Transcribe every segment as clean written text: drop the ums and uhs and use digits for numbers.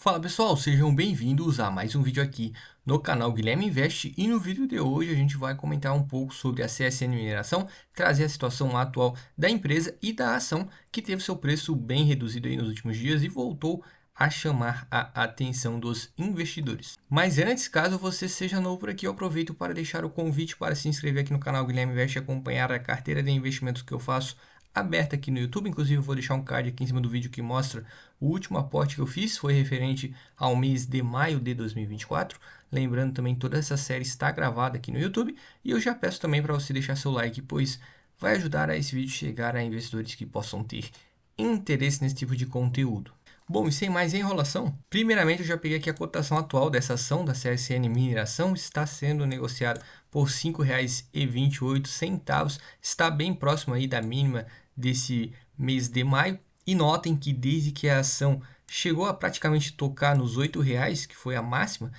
Fala pessoal, sejam bem-vindos a mais um vídeo aqui no canal Guilherme Invest, e no vídeo de hoje a gente vai comentar um pouco sobre a CSN Mineração, trazer a situação atual da empresa e da ação que teve seu preço bem reduzido aí nos últimos dias e voltou a chamar a atenção dos investidores. Mas antes, caso você seja novo por aqui, eu aproveito para deixar o convite para se inscrever aqui no canal Guilherme Invest e acompanhar a carteira de investimentos que eu faço aberta aqui no YouTube. Inclusive eu vou deixar um card aqui em cima do vídeo que mostra o último aporte que eu fiz, foi referente ao mês de maio de 2024. Lembrando também, toda essa série está gravada aqui no YouTube, e eu já peço também para você deixar seu like, pois vai ajudar a esse vídeo chegar a investidores que possam ter interesse nesse tipo de conteúdo. Bom, e sem mais enrolação, primeiramente eu já peguei aqui a cotação atual dessa ação da CSN Mineração, está sendo negociada por R$ 5,28, está bem próximo aí da mínima desse mês de maio. E notem que desde que a ação chegou a praticamente tocar nos R$ 8,00, que foi a máxima,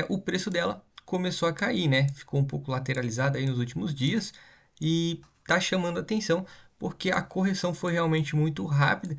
o preço dela começou a cair, né? Ficou um pouco lateralizada aí nos últimos dias e está chamando a atenção porque a correção foi realmente muito rápida.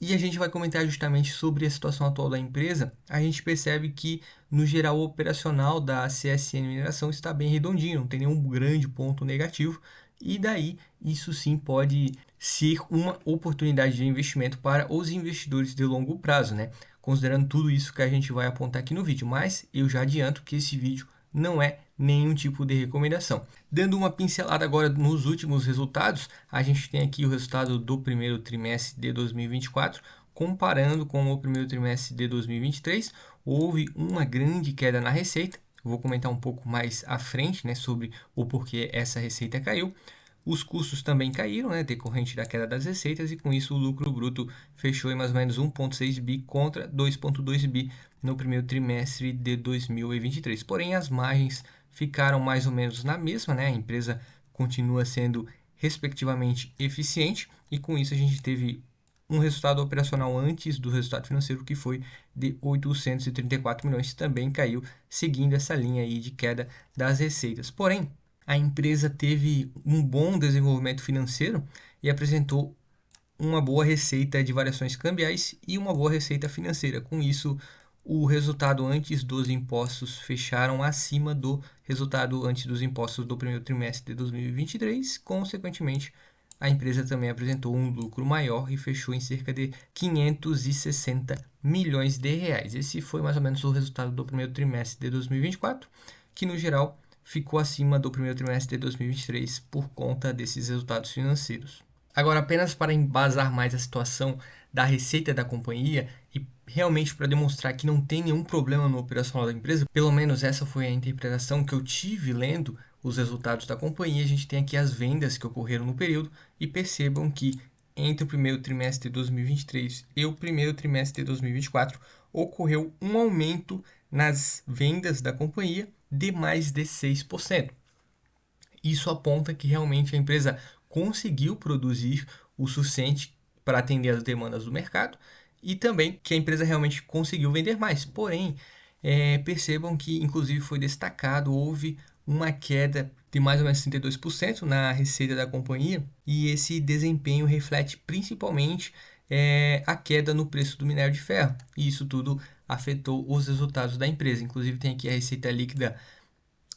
E a gente vai comentar justamente sobre a situação atual da empresa. A gente percebe que, no geral, o operacional da CSN Mineração está bem redondinho, não tem nenhum grande ponto negativo. E daí, isso sim pode ser uma oportunidade de investimento para os investidores de longo prazo, né? Considerando tudo isso que a gente vai apontar aqui no vídeo. Mas eu já adianto que esse vídeo não é nenhum tipo de recomendação. Dando uma pincelada agora nos últimos resultados, a gente tem aqui o resultado do primeiro trimestre de 2024, comparando com o primeiro trimestre de 2023, houve uma grande queda na receita. Vou comentar um pouco mais à frente, né, sobre o porquê essa receita caiu. Os custos também caíram, né, decorrente da queda das receitas, e com isso o lucro bruto fechou em mais ou menos 1,6 bi contra 2,2 bi no primeiro trimestre de 2023. Porém, as margens ficaram mais ou menos na mesma, né? A empresa continua sendo respectivamente eficiente, e com isso a gente teve um resultado operacional antes do resultado financeiro que foi de 834 milhões, também caiu seguindo essa linha aí de queda das receitas. Porém, a empresa teve um bom desenvolvimento financeiro e apresentou uma boa receita de variações cambiais e uma boa receita financeira. Com isso, o resultado antes dos impostos fecharam acima do resultado antes dos impostos do primeiro trimestre de 2023. Consequentemente, a empresa também apresentou um lucro maior e fechou em cerca de 560 milhões de reais. Esse foi mais ou menos o resultado do primeiro trimestre de 2024, que no geral ficou acima do primeiro trimestre de 2023 por conta desses resultados financeiros. Agora, apenas para embasar mais a situação da receita da companhia e realmente para demonstrar que não tem nenhum problema no operacional da empresa, pelo menos essa foi a interpretação que eu tive lendo os resultados da companhia. A gente tem aqui as vendas que ocorreram no período, e percebam que entre o primeiro trimestre de 2023 e o primeiro trimestre de 2024 ocorreu um aumento nas vendas da companhia de mais de 6%. Isso aponta que realmente a empresa conseguiu produzir o suficiente para atender as demandas do mercado, e também que a empresa realmente conseguiu vender mais. Porém, percebam que, inclusive, foi destacado, houve uma queda de mais ou menos 32% na receita da companhia, e esse desempenho reflete principalmente a queda no preço do minério de ferro, e isso tudo afetou os resultados da empresa. Inclusive, tem aqui a receita líquida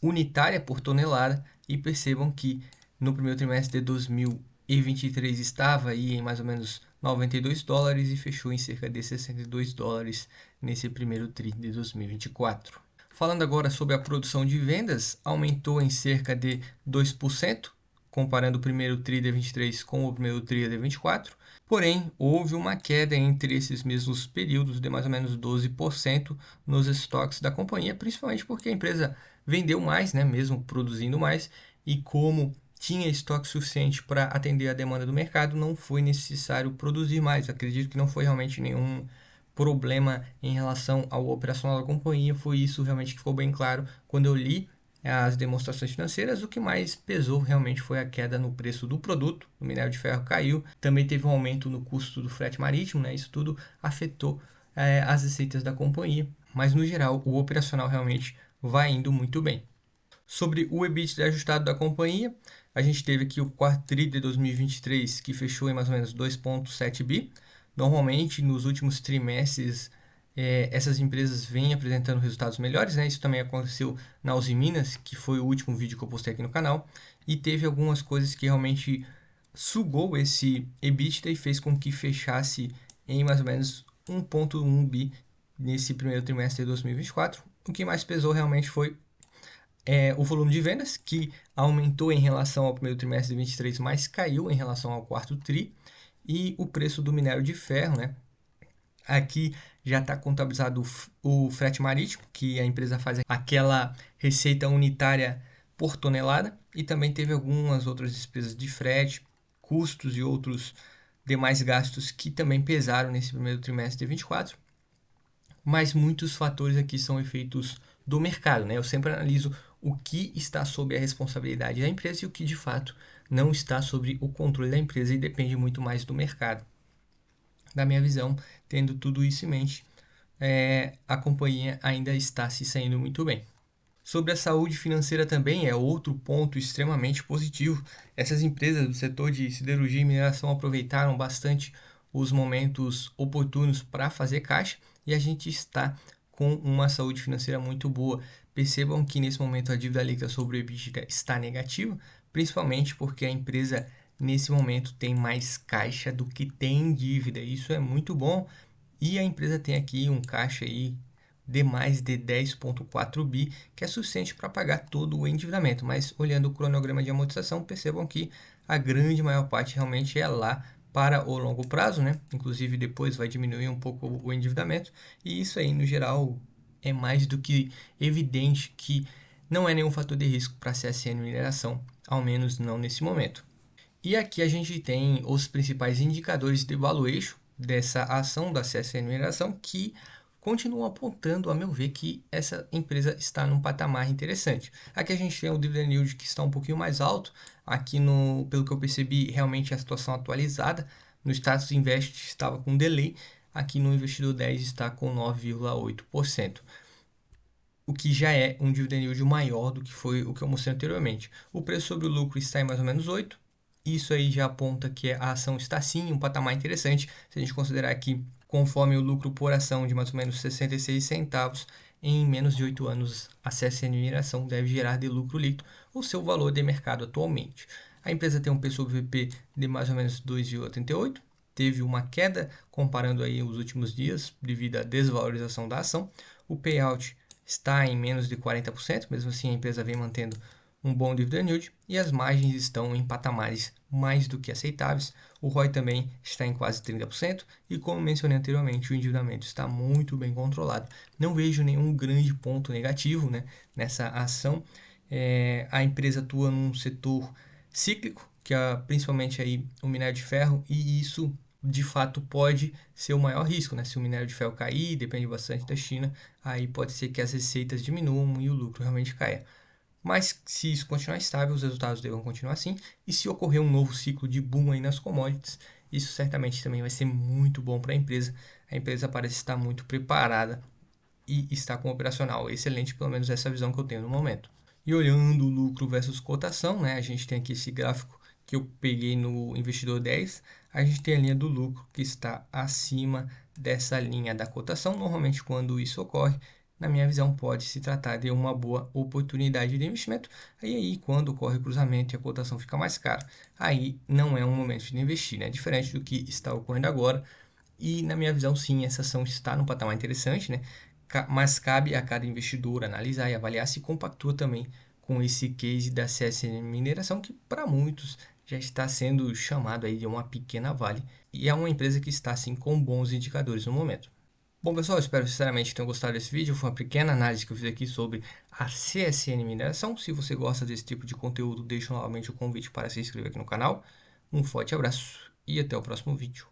unitária por tonelada, e percebam que no primeiro trimestre de 2023 estava aí em mais ou menos $92 e fechou em cerca de $62 nesse primeiro tri de 2024. Falando agora sobre a produção de vendas, aumentou em cerca de 2%, comparando o primeiro tri de 23 com o primeiro tri de 24. Porém, houve uma queda entre esses mesmos períodos de mais ou menos 12% nos estoques da companhia, principalmente porque a empresa vendeu mais, né, mesmo produzindo mais, e como tinha estoque suficiente para atender a demanda do mercado, não foi necessário produzir mais. Acredito que não foi realmente nenhum problema em relação ao operacional da companhia, foi isso realmente que ficou bem claro quando eu li as demonstrações financeiras. O que mais pesou realmente foi a queda no preço do produto, o minério de ferro caiu, também teve um aumento no custo do frete marítimo, né? Isso tudo afetou as receitas da companhia, mas no geral o operacional realmente vai indo muito bem. Sobre o EBITDA ajustado da companhia, a gente teve aqui o quarto tri de 2023, que fechou em mais ou menos 2,7 bi. Normalmente, nos últimos trimestres, essas empresas vêm apresentando resultados melhores, né? Isso também aconteceu na Uzi Minas, que foi o último vídeo que eu postei aqui no canal, e teve algumas coisas que realmente sugou esse EBITDA e fez com que fechasse em mais ou menos 1,1 bi nesse primeiro trimestre de 2024. O que mais pesou realmente foi o volume de vendas, que aumentou em relação ao primeiro trimestre de 2023, mas caiu em relação ao quarto tri, e o preço do minério de ferro, né? Aqui já está contabilizado o frete marítimo, que a empresa faz aquela receita unitária por tonelada, e também teve algumas outras despesas de frete, custos e outros demais gastos que também pesaram nesse primeiro trimestre de 24. Mas muitos fatores aqui são efeitos do mercado, né? Eu sempre analiso o que está sob a responsabilidade da empresa e o que de fato não está sob o controle da empresa e depende muito mais do mercado. Da minha visão, tendo tudo isso em mente, a companhia ainda está se saindo muito bem. Sobre a saúde financeira também é outro ponto extremamente positivo. Essas empresas do setor de siderurgia e mineração aproveitaram bastante os momentos oportunos para fazer caixa e a gente está com uma saúde financeira muito boa. Percebam que nesse momento a dívida líquida sobre o EBITDA está negativa, principalmente porque a empresa nesse momento tem mais caixa do que tem dívida. Isso é muito bom e a empresa tem aqui um caixa aí de mais de 10,4 bi, que é suficiente para pagar todo o endividamento. Mas olhando o cronograma de amortização, percebam que a grande maior parte realmente é lá para o longo prazo, né? Inclusive depois vai diminuir um pouco o endividamento, e isso aí no geral é mais do que evidente que não é nenhum fator de risco para a CSN Mineração, ao menos não nesse momento. E aqui a gente tem os principais indicadores de valuation dessa ação da CSN Mineração que continuam apontando, a meu ver, que essa empresa está num patamar interessante. Aqui a gente tem o dividend yield que está um pouquinho mais alto. Aqui, pelo que eu percebi, realmente a situação atualizada. No status invest estava com delay. Aqui no investidor 10 está com 9,8%. O que já é um dividend yield maior do que foi o que eu mostrei anteriormente. O preço sobre o lucro está em mais ou menos 8. Isso aí já aponta que a ação está sim em um patamar interessante, se a gente considerar que conforme o lucro por ação de mais ou menos 66 centavos, em menos de 8 anos a CSN Mineração deve gerar de lucro líquido o seu valor de mercado atualmente. A empresa tem um P sobre VP de mais ou menos 2,38, teve uma queda comparando aí os últimos dias devido à desvalorização da ação. O payout está em menos de 40%, mesmo assim a empresa vem mantendo um bom dividend yield e as margens estão em patamares mais do que aceitáveis. O ROI também está em quase 30% e, como mencionei anteriormente, o endividamento está muito bem controlado. Não vejo nenhum grande ponto negativo, né, nessa ação. A empresa atua num setor cíclico, que é principalmente aí o minério de ferro, e isso de fato pode ser o maior risco, né? Se o minério de ferro cair, depende bastante da China, aí pode ser que as receitas diminuam e o lucro realmente caia. Mas se isso continuar estável, os resultados devam continuar assim, e se ocorrer um novo ciclo de boom aí nas commodities, isso certamente também vai ser muito bom para a empresa. A empresa parece estar muito preparada e está com um operacional excelente, pelo menos essa visão que eu tenho no momento. E olhando o lucro versus cotação, né, a gente tem aqui esse gráfico que eu peguei no investidor 10, a gente tem a linha do lucro que está acima dessa linha da cotação. Normalmente, quando isso ocorre, na minha visão, pode se tratar de uma boa oportunidade de investimento. Aí, quando ocorre o cruzamento e a cotação fica mais cara, aí não é um momento de investir, né? Diferente do que está ocorrendo agora. E, na minha visão, sim, essa ação está num patamar interessante, né? Mas cabe a cada investidor analisar e avaliar se compactua também com esse case da CSN Mineração, que para muitos já está sendo chamado aí de uma pequena Vale, e é uma empresa que está assim com bons indicadores no momento. Bom pessoal, espero sinceramente que tenham gostado desse vídeo, foi uma pequena análise que eu fiz aqui sobre a CSN Mineração. Se você gosta desse tipo de conteúdo, deixo novamente o convite para se inscrever aqui no canal. Um forte abraço e até o próximo vídeo.